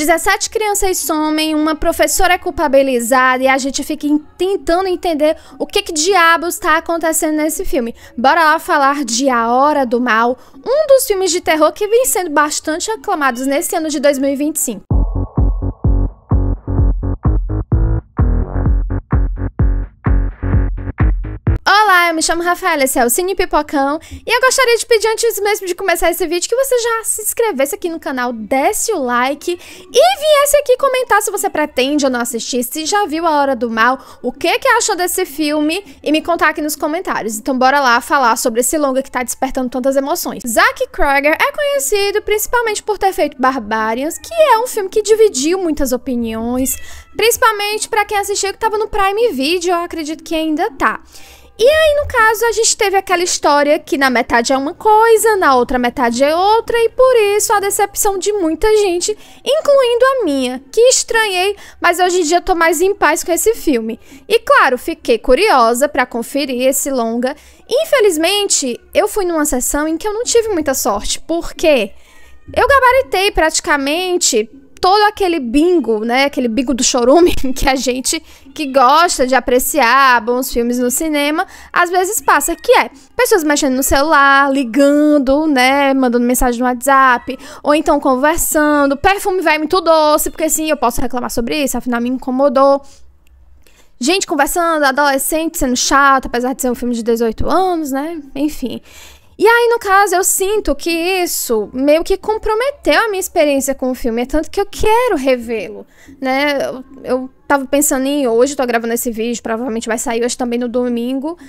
17 crianças somem, uma professora é culpabilizada e a gente fica tentando entender o que diabos está acontecendo nesse filme. Bora lá falar de A Hora do Mal, um dos filmes de terror que vem sendo bastante aclamados nesse ano de 2025. Olá, eu me chamo Rafaela, esse é o Cine Pipocão e eu gostaria de pedir antes mesmo de começar esse vídeo que você já se inscrevesse aqui no canal, desse o like e viesse aqui comentar se você pretende ou não assistir, se já viu A Hora do Mal, o que achou desse filme e me contar aqui nos comentários. Então bora lá falar sobre esse longa que tá despertando tantas emoções. Zach Cregger é conhecido principalmente por ter feito Barbarians, que é um filme que dividiu muitas opiniões, principalmente pra quem assistiu que tava no Prime Video, eu acredito que ainda tá. E aí, no caso, a gente teve aquela história que na metade é uma coisa, na outra metade é outra, e por isso a decepção de muita gente, incluindo a minha, que estranhei, mas hoje em dia tô mais em paz com esse filme. E claro, fiquei curiosa pra conferir esse longa. Infelizmente, eu fui numa sessão em que eu não tive muita sorte, porque eu gabaritei praticamente todo aquele bingo, né, aquele bingo do chorume que a gente que gosta de apreciar bons filmes no cinema, às vezes passa, que é pessoas mexendo no celular, ligando, né, mandando mensagem no WhatsApp, ou então conversando, perfume vai muito doce, porque sim, eu posso reclamar sobre isso, afinal me incomodou. Gente conversando, adolescente sendo chato, apesar de ser um filme de 18 anos, né, enfim. E aí, no caso, eu sinto que isso meio que comprometeu a minha experiência com o filme, é tanto que eu quero revê-lo, né? Eu tava pensando em hoje, tô gravando esse vídeo, provavelmente vai sair hoje também no domingo.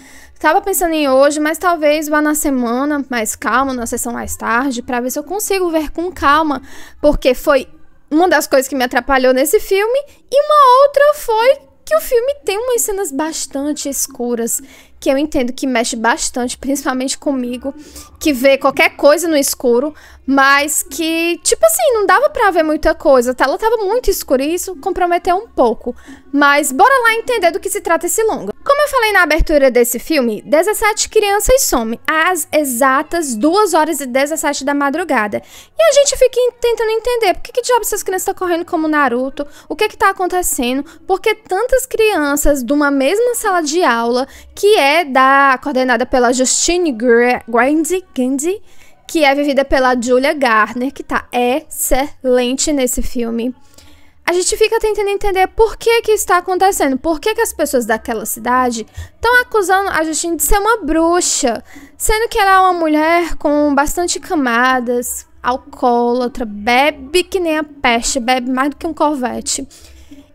Tava pensando em hoje, mas talvez vá na semana mais calma, na sessão mais tarde, pra ver se eu consigo ver com calma, porque foi uma das coisas que me atrapalhou nesse filme, e uma outra foi que o filme tem umas cenas bastante escuras, que eu entendo que mexe bastante, principalmente comigo, que vê qualquer coisa no escuro, mas que, tipo assim, não dava pra ver muita coisa, a tela tava muito escura e isso comprometeu um pouco. Mas bora lá entender do que se trata esse longa. Como eu falei na abertura desse filme, 17 crianças somem às exatas 2h17 da madrugada. E a gente fica tentando entender por que diabos essas crianças estão correndo como Naruto, o que tá acontecendo, porque tantas crianças de uma mesma sala de aula, que é coordenada pela Justine Grandi, que é vivida pela Julia Garner, que tá excelente nesse filme. A gente fica tentando entender por que está acontecendo, por que as pessoas daquela cidade estão acusando a Justine de ser uma bruxa, sendo que ela é uma mulher com bastante camadas, alcoólatra, bebe que nem a peste, bebe mais do que um Corvette.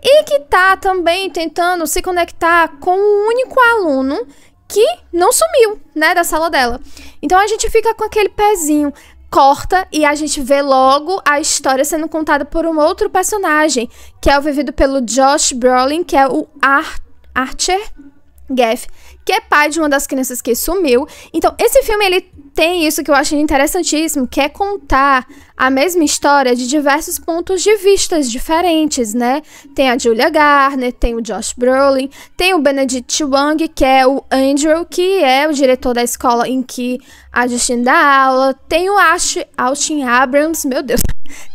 E que tá também tentando se conectar com o único aluno que não sumiu, né, da sala dela. Então a gente fica com aquele pezinho, corta e a gente vê logo a história sendo contada por um outro personagem, que é o vivido pelo Josh Brolin, que é o Archer Gaff, que é pai de uma das crianças que sumiu. Então esse filme, ele tem isso que eu achei interessantíssimo, que é contar a mesma história de diversos pontos de vista diferentes, né? Tem a Julia Garner, tem o Josh Brolin, tem o Benedict Wong, que é o Andrew, que é o diretor da escola em que a Justine dá aula, tem o Austin Abrams, meu Deus,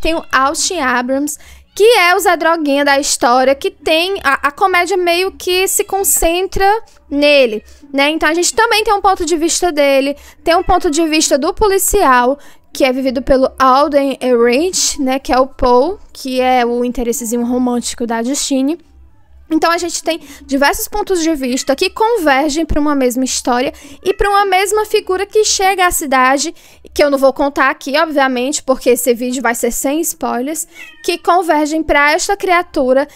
tem o Austin Abrams, que é o Zé Droguinha da história, que tem a comédia meio que se concentra nele, né? Então a gente também tem um ponto de vista dele, tem um ponto de vista do policial, que é vivido pelo Alden Ehrenreich, né? Que é o Paul, que é o interessezinho romântico da Justine. Então a gente tem diversos pontos de vista que convergem para uma mesma história e para uma mesma figura que chega à cidade, que eu não vou contar aqui, obviamente, porque esse vídeo vai ser sem spoilers, que convergem para esta criatura,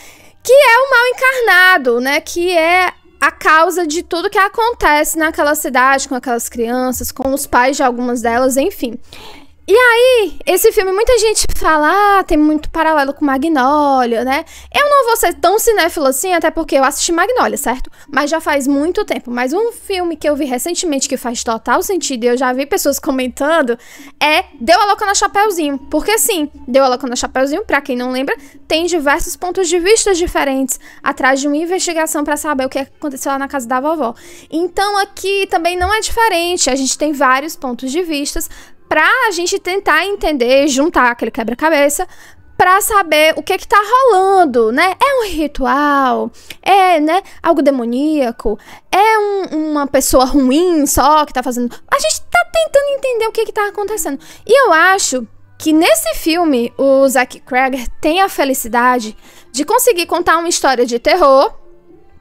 que é o mal encarnado, né? Que é a causa de tudo que acontece naquela cidade, com aquelas crianças, com os pais de algumas delas, enfim. E aí, esse filme, muita gente fala, tem muito paralelo com Magnolia, né? Eu não vou ser tão cinéfila assim, até porque eu assisti Magnolia, certo? Mas já faz muito tempo. Mas um filme que eu vi recentemente que faz total sentido, e eu já vi pessoas comentando, é Deu a Louca na Chapeuzinho. Porque sim, Deu a Louca na Chapeuzinho, pra quem não lembra, tem diversos pontos de vista diferentes, atrás de uma investigação pra saber o que aconteceu lá na casa da vovó. Então aqui também não é diferente, a gente tem vários pontos de vistas, pra a gente tentar entender, juntar aquele quebra-cabeça, pra saber o que tá rolando, né? É um ritual? É, né, algo demoníaco? É uma pessoa ruim só que tá fazendo... A gente tá tentando entender o que tá acontecendo. E eu acho que nesse filme, o Zach Cregger tem a felicidade de conseguir contar uma história de terror,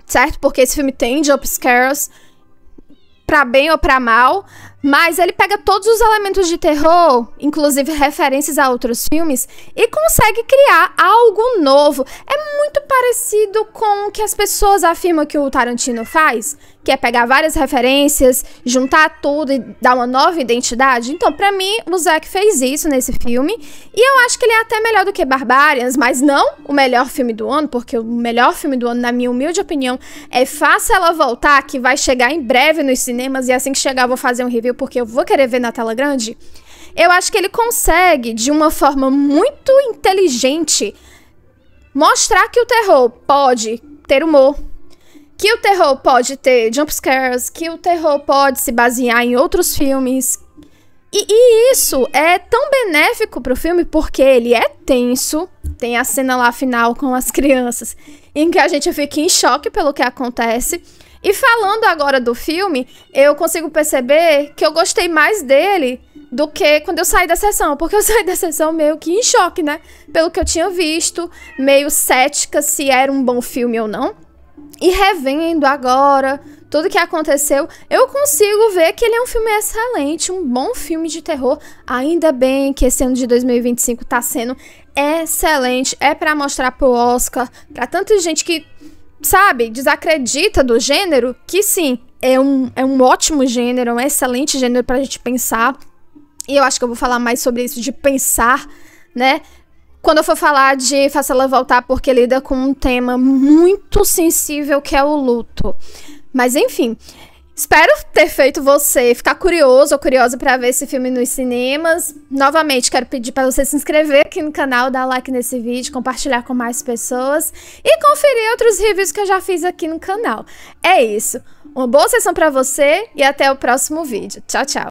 certo? Porque esse filme tem jump scares, pra bem ou pra mal, mas ele pega todos os elementos de terror, inclusive referências a outros filmes, e consegue criar algo novo. É muito parecido com o que as pessoas afirmam que o Tarantino faz, que é pegar várias referências, juntar tudo e dar uma nova identidade. Então, pra mim, o Zack fez isso nesse filme, e eu acho que ele é até melhor do que Barbarians, mas não o melhor filme do ano, porque o melhor filme do ano, na minha humilde opinião, é Faça Ela Voltar, que vai chegar em breve nos cinemas, e assim que chegar eu vou fazer um review, porque eu vou querer ver na tela grande. Eu acho que ele consegue, de uma forma muito inteligente, mostrar que o terror pode ter humor, que o terror pode ter jumpscares, que o terror pode se basear em outros filmes. E isso é tão benéfico pro filme porque ele é tenso. Tem a cena lá final com as crianças, em que a gente fica em choque pelo que acontece. E falando agora do filme, eu consigo perceber que eu gostei mais dele do que quando eu saí da sessão. Porque eu saí da sessão meio que em choque, né? Pelo que eu tinha visto, meio cética se era um bom filme ou não. E revendo agora tudo que aconteceu, eu consigo ver que ele é um filme excelente, um bom filme de terror. Ainda bem que esse ano de 2025 tá sendo excelente. É pra mostrar pro Oscar, pra tanta gente que, sabe, desacredita do gênero, que sim, é um ótimo gênero, é um excelente gênero pra gente pensar. E eu acho que eu vou falar mais sobre isso de pensar, né? Quando eu for falar de Faça Ela Voltar, porque lida com um tema muito sensível, que é o luto. Mas enfim, espero ter feito você ficar curioso ou curiosa pra ver esse filme nos cinemas. Novamente, quero pedir pra você se inscrever aqui no canal, dar like nesse vídeo, compartilhar com mais pessoas e conferir outros reviews que eu já fiz aqui no canal. É isso. Uma boa sessão pra você e até o próximo vídeo. Tchau, tchau.